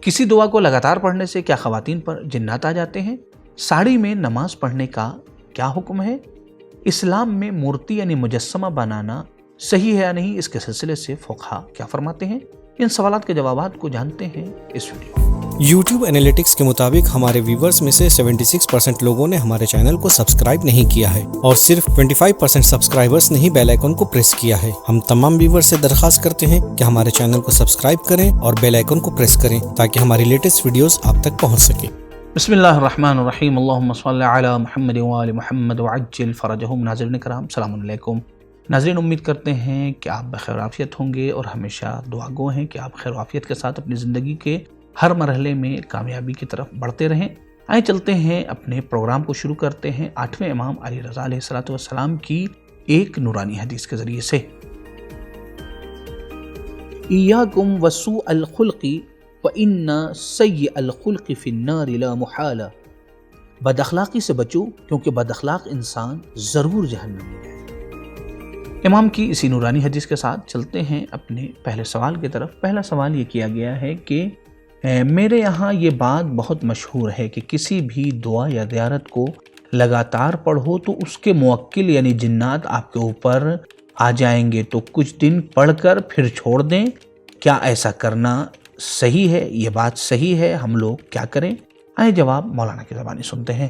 کسی دعا کو لگاتار پڑھنے سے کیا خواتین پر جنات آ جاتے ہیں؟ ساڑی میں نماز پڑھنے کا کیا حکم ہے؟ اسلام میں مورتی یعنی مجسمہ بنانا صحیح ہے یا نہیں، اس کے سلسلے سے فقہا کیا فرماتے ہیں؟ ان سوالات کے جوابات کو جانتے ہیں اس ویڈیو میں۔ یوٹیوب انالیٹکس کے مطابق ہمارے ویورز میں سے 76% لوگوں نے ہمارے چینل کو سبسکرائب نہیں کیا ہے اور صرف 25% سبسکرائبرز نے ہی بیل آئیکن کو پریس کیا ہے۔ ہم تمام ویورز سے درخواست کرتے ہیں کہ ہمارے چینل کو سبسکرائب کریں اور بیل آئیکن کو پریس کریں تاکہ ہماری لیٹسٹ ویڈیوز آپ تک پہنچ سکیں۔ بسم اللہ الرحمن الرحیم، اللہم صلی علی محمد وآل محمد وعجل فرجہم۔ ناظرین کرام السلام علیکم۔ ناظرین، امید کرتے ہیں کہ آپ بخیر و عافیت ہوں گے اور ہمیشہ دعا گو ہیں کہ آپ خیر و عافیت کے ساتھ اپنی زندگی کے ہر مرحلے میں کامیابی کی طرف بڑھتے رہیں۔ آئیں چلتے ہیں اپنے پروگرام کو شروع کرتے ہیں 8ویں امام علی رضا علیہ الصلوۃ والسلام کی ایک نورانی حدیث کے ذریعے سے۔ ایاکم وسوء الخلق فإن سیء الخلق فی النار لا محالہ۔ بد اخلاقی سے بچو کیونکہ بد اخلاق انسان ضرور جہنم میں جائے۔ امام کی اسی نورانی حدیث کے ساتھ چلتے ہیں اپنے پہلے سوال کی طرف۔ پہلا سوال یہ کیا گیا ہے کہ میرے یہاں یہ بات بہت مشہور ہے کہ کسی بھی دعا یا زیارت کو لگاتار پڑھو تو اس کے موکل یعنی جنات آپ کے اوپر آ جائیں گے، تو کچھ دن پڑھ کر پھر چھوڑ دیں، کیا ایسا کرنا صحیح ہے؟ یہ بات صحیح ہے، ہم لوگ کیا کریں؟ آئیں جواب مولانا کی زبانی سنتے ہیں۔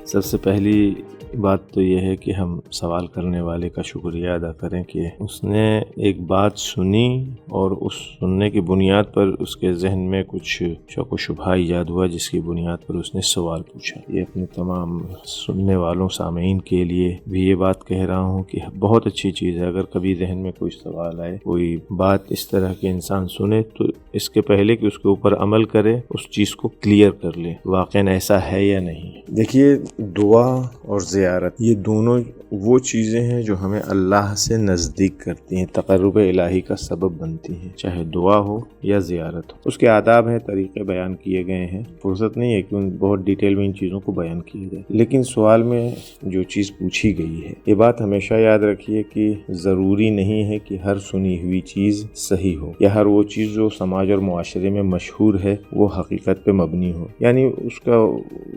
سب سے پہلی بات تو یہ ہے کہ ہم سوال کرنے والے کا شکریہ ادا کریں کہ اس نے ایک بات سنی اور اس سننے کی بنیاد پر اس کے ذہن میں کچھ شک و شبہ ایجاد ہوا، جس کی بنیاد پر اس نے سوال پوچھا۔ یہ اپنے تمام سننے والوں سامعین کے لیے بھی یہ بات کہہ رہا ہوں کہ بہت اچھی چیز ہے اگر کبھی ذہن میں کوئی سوال آئے، کوئی بات اس طرح کے انسان سنے تو اس کے پہلے کہ اس کے اوپر عمل کرے اس چیز کو کلیئر کر لے، واقعاً ایسا ہے یا نہیں۔ دیکھیے، دعا اور زیارت یہ دونوں وہ چیزیں ہیں جو ہمیں اللہ سے نزدیک کرتی ہیں، تقرب الہی کا سبب بنتی ہیں، چاہے دعا ہو یا زیارت ہو۔ اس کے آداب ہیں، طریقے بیان کیے گئے ہیں، فرصت نہیں ہے کہ بہت ڈیٹیل میں ان چیزوں کو بیان کیے جائے، لیکن سوال میں جو چیز پوچھی گئی ہے، یہ بات ہمیشہ یاد رکھیے کہ ضروری نہیں ہے کہ ہر سنی ہوئی چیز صحیح ہو یا ہر وہ چیز جو سماج اور معاشرے میں مشہور ہے وہ حقیقت پہ مبنی ہو، یعنی اس کا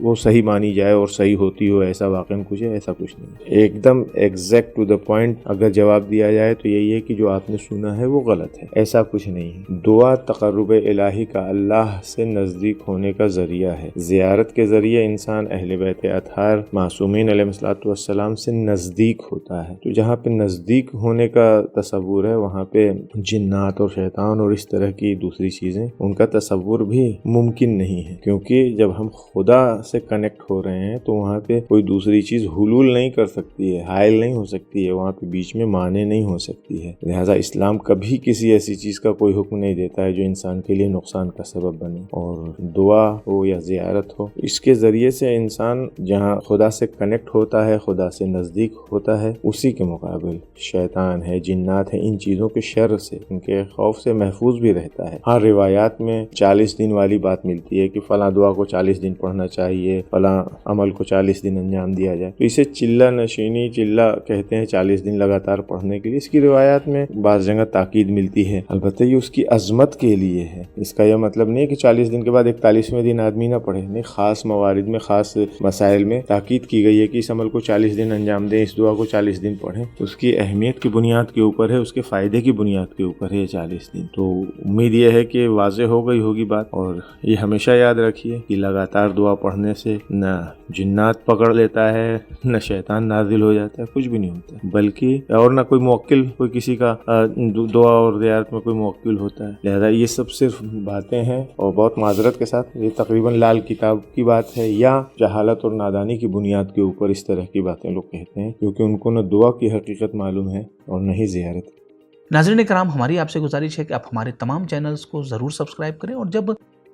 وہ صحیح مانی جائے اور صحیح ہوتی ہو، ایسا واقعا کچھ ہے؟ ایسا کچھ نہیں۔ ایک دم ایگزیکٹ ٹو دا پوائنٹ اگر جواب دیا جائے تو یہی ہے کہ جو آپ نے سنا ہے وہ غلط ہے، ایسا کچھ نہیں ہے۔ دعا تقرب الہی کا، اللہ سے نزدیک ہونے کا ذریعہ ہے۔ زیارت کے ذریعے انسان اہل بیت اطہار معصومین علیہ الصلوۃ والسلام سے نزدیک ہوتا ہے، تو جہاں پہ نزدیک ہونے کا تصور ہے وہاں پہ جنات اور شیطان اور اس طرح کی دوسری چیزیں ان کا تصور بھی ممکن نہیں ہے، کیونکہ جب ہم خدا سے کنیکٹ ہو رہے ہیں تو وہاں پہ کوئی دوسری چیز حلول نہیں کر سکتی ہے، حائل نہیں ہو سکتی ہے، وہاں پہ بیچ میں مانع نہیں ہو سکتی ہے۔ لہٰذا اسلام کبھی کسی ایسی چیز کا کوئی حکم نہیں دیتا ہے جو انسان کے لیے نقصان کا سبب بنے، اور دعا ہو یا زیارت ہو، اس کے ذریعے سے انسان جہاں خدا سے کنیکٹ ہوتا ہے، خدا سے نزدیک ہوتا ہے، اسی کے مقابل شیطان ہے، جنات ہے، ان چیزوں کے شر سے، ان کے خوف سے محفوظ بھی رہتا ہے۔ ہاں، روایات میں 40 دن والی بات ملتی ہے کہ فلاں دعا کو 40 دن پڑھنا چاہیے، فلاں عمل کو 40 دن انجام دیا جائے، تو اسے چلہ نشینی، چلہ کہتے ہیں 40 دن لگاتار پڑھنے کے لیے۔ اس کی روایات میں بعض جگہ تاکید ملتی ہے، البتہ یہ اس کی عظمت کے لیے ہے، اس کا یہ مطلب نہیں کہ 40 دن کے بعد 41ویں دن آدمی نہ پڑھے، نہیں، خاص موارد میں، خاص مسائل میں تاکید کی گئی ہے کہ اس عمل کو 40 دن انجام دیں، اس دعا کو 40 دن پڑھیں۔ اس کی اہمیت کی بنیاد کے اوپر ہے، اس کے فائدے کی بنیاد کے اوپر ہے یہ 40 دن۔ تو امید یہ ہے کہ واضح ہو گئی ہوگی بات، اور یہ ہمیشہ یاد رکھیے کہ لگاتار دعا پڑھنے سے نہ جنات پکڑ لیتا ہے، نہ شیطان نازل ہو جاتا ہے، کچھ بھی نہیں ہوتا، بلکہ اور نہ کوئی موکل، کوئی کسی کا دعا اور زیارت میں کوئی موکل ہوتا ہے۔ لہذا یہ سب صرف باتیں ہیں، اور بہت معذرت کے ساتھ یہ تقریباً لال کتاب کی بات ہے یا جہالت اور نادانی کی بنیاد کے اوپر اس طرح کی باتیں لوگ کہتے ہیں، کیونکہ ان کو نہ دعا کی حقیقت معلوم ہے اور نہ ہی زیارت۔ ناظرین کرام، ہماری آپ سے گزارش ہے کہ آپ ہمارے تمام چینلز کو ضرور سبسکرائب کریں، اور جب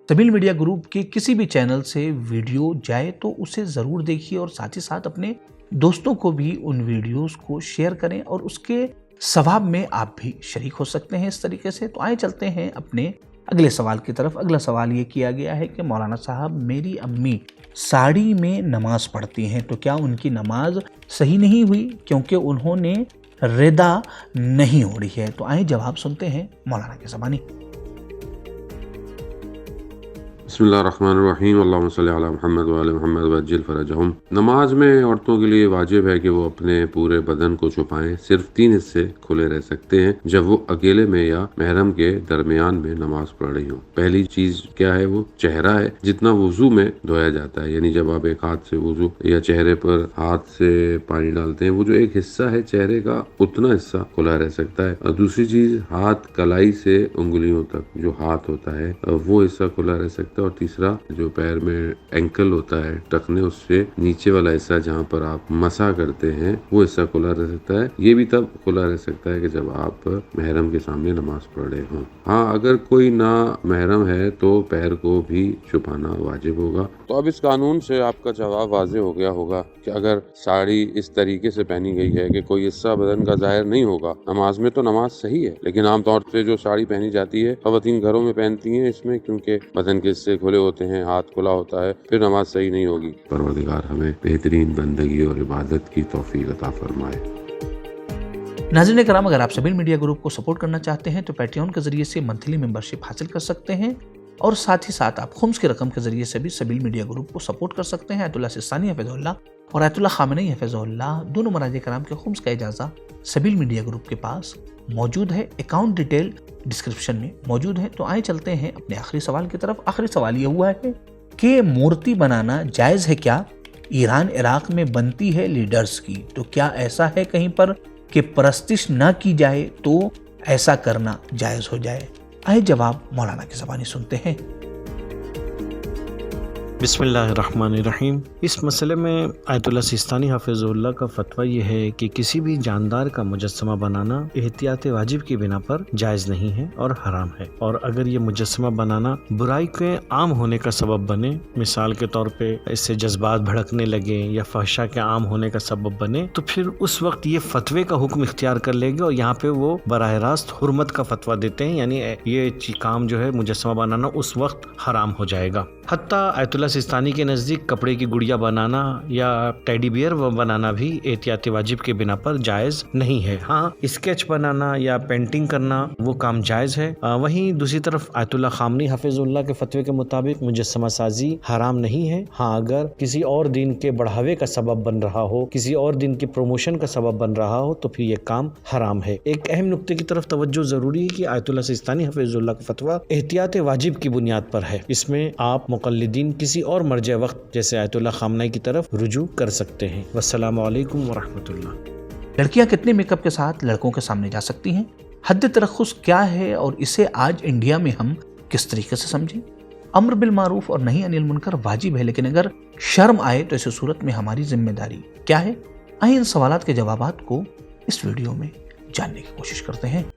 سبیل میڈیا گروپ کے کسی بھی چینل سے ویڈیو جائے تو اسے ضرور دیکھیے، اور ساتھ ہی ساتھ اپنے دوستوں کو بھی ان ویڈیوز کو شیئر کریں، اور اس کے ثواب میں آپ بھی شریک ہو سکتے ہیں اس طریقے سے۔ تو آئیں چلتے ہیں اپنے اگلے سوال کی طرف۔ اگلا سوال یہ کیا گیا ہے کہ مولانا صاحب، میری امی ساڑی میں نماز پڑھتی ہیں تو کیا ان کی نماز صحیح نہیں ہوئی کیونکہ انہوں نے ردا نہیں اوڑھی ہے؟ تو آئیں جواب سنتے ہیں مولانا کی زبانی۔ بسم اللہ الرحمن الرحیم، اللہم صلی علی محمد وعلی محمد وعجل فرجہم۔ نماز میں عورتوں کے لیے واجب ہے کہ وہ اپنے پورے بدن کو چھپائیں۔ صرف 3 حصے کھلے رہ سکتے ہیں جب وہ اکیلے میں یا محرم کے درمیان میں نماز پڑھ رہی ہوں۔ پہلی چیز کیا ہے؟ وہ چہرہ ہے، جتنا وضو میں دھویا جاتا ہے، یعنی جب آپ ایک ہاتھ سے وضو یا چہرے پر ہاتھ سے پانی ڈالتے ہیں، وہ جو ایک حصہ ہے چہرے کا اتنا حصہ کھلا رہ سکتا ہے۔ اور دوسری چیز، ہاتھ کلائی سے انگلیوں تک جو ہاتھ ہوتا ہے وہ حصہ کھلا رہ سکتا ہے۔ اور تیسرا، جو پیر میں اینکل ہوتا ہے ٹخنے، اس سے نیچے والا حصہ جہاں پر آپ مسح کرتے ہیں وہ حصہ کھلا رہ سکتا ہے۔ یہ بھی تب کھلا رہ سکتا ہے کہ جب آپ محرم کے سامنے نماز پڑھ رہے ہوں۔ ہاں، اگر کوئی نا محرم ہے تو پیر کو بھی چھپانا واجب ہوگا۔ تو اب اس قانون سے آپ کا جواب واضح ہو گیا ہوگا کہ اگر ساڑی اس طریقے سے پہنی گئی ہے کہ کوئی حصہ بدن کا ظاہر نہیں ہوگا، نماز میں تو نماز صحیح ہے، لیکن عام طور سے جو ساڑی پہنی جاتی ہے خواتین گھروں میں پہنتی ہیں، اس میں کیونکہ بدن کے حصے کھلے ہوتے ہیں، ہاتھ کھلا ہوتا ہے، پھر نماز صحیح نہیں ہوگی۔ پروردگار ہمیں بہترین بندگی اور عبادت کی توفیق عطا فرمائے۔ ناظرین کرام، اگر آپ سبیل میڈیا گروپ کو سپورٹ کرنا چاہتے ہیں تو پیٹریون کے ذریعے سے منتھلی ممبرشپ حاصل کر سکتے ہیں، اور ساتھ ہی ساتھ آپ خمس کی رقم کے ذریعے سے بھی سبیل میڈیا گروپ کو سپورٹ کر سکتے ہیں۔ آیت اللہ سستانی حفظہ اللہ اور آیت اللہ خامنئی حفظہ اللہ دونوں مراجع کرام کے خمس کا اجازہ سبیل میڈیا گروپ کے پاس موجود ہے۔ اکاؤنٹ ڈیٹیل ڈسکرپشن میں موجود ہے۔ تو آئیں چلتے ہیں اپنے آخری سوال کی طرف۔ آخری سوال یہ ہوا ہے کہ مورتی بنانا جائز ہے کیا؟ ایران عراق میں بنتی ہے لیڈرز کی، تو کیا ایسا ہے کہیں پر کہ پرستش نہ کی جائے تو ایسا کرنا جائز ہو جائے؟ آئے جواب مولانا کی زبانی سنتے ہیں۔ بسم اللہ الرحمن الرحیم۔ اس مسئلے میں آیت اللہ سستانی حافظ اللہ کا فتویٰ یہ ہے کہ کسی بھی جاندار کا مجسمہ بنانا احتیاط واجب کی بنا پر جائز نہیں ہے اور حرام ہے، اور اگر یہ مجسمہ بنانا برائی کے عام ہونے کا سبب بنے، مثال کے طور پہ اس سے جذبات بھڑکنے لگے یا فحشا کے عام ہونے کا سبب بنے، تو پھر اس وقت یہ فتوے کا حکم اختیار کر لے گا، اور یہاں پہ وہ براہ راست حرمت کا فتویٰ دیتے ہیں، یعنی یہ کام جو ہے مجسمہ بنانا اس وقت حرام ہو جائے گا۔ حتیٰ آیت اللہ سستانی کے نزدیک کپڑے کی گڑیا بنانا یا ٹیڈی بیئر بنانا بھی احتیاط واجب کے بنا پر جائز نہیں ہے۔ ہاں، اسکیچ بنانا یا پینٹنگ کرنا وہ کام جائز ہے۔ وہیں دوسری طرف آیت اللہ خامنئی حفظ اللہ کے فتوے کے مطابق مجسمہ سازی حرام نہیں ہے۔ ہاں، اگر کسی اور دین کے بڑھاوے کا سبب بن رہا ہو، کسی اور دین کی پروموشن کا سبب بن رہا ہو، تو پھر یہ کام حرام ہے۔ ایک اہم نقطے کی طرف توجہ ضروری ہے کہ آیت اللہ سستانی حفظ اللہ کا فتویٰ احتیاط واجب کی بنیاد پر ہے۔ اس میں آپ مقلدین کسی اور مرجع وقت جیسے آیت اللہ خامنئی کی طرف رجوع کر سکتے ہیں۔ والسلام علیکم ورحمۃ اللہ۔ لڑکیاں کتنے میک اپ کے ساتھ لڑکوں کے سامنے جا سکتی ہیں؟ حد ترخص کیا ہے اور اسے آج انڈیا میں ہم کس طریقے سے سمجھیں؟ امر بالمعروف اور نہی عن المنکر واجب ہے، لیکن اگر شرم آئے تو اس صورت میں ہماری ذمہ داری کیا ہے؟ آئیں ان سوالات کے جوابات کو اس ویڈیو میں جاننے کی کوشش کرتے ہیں۔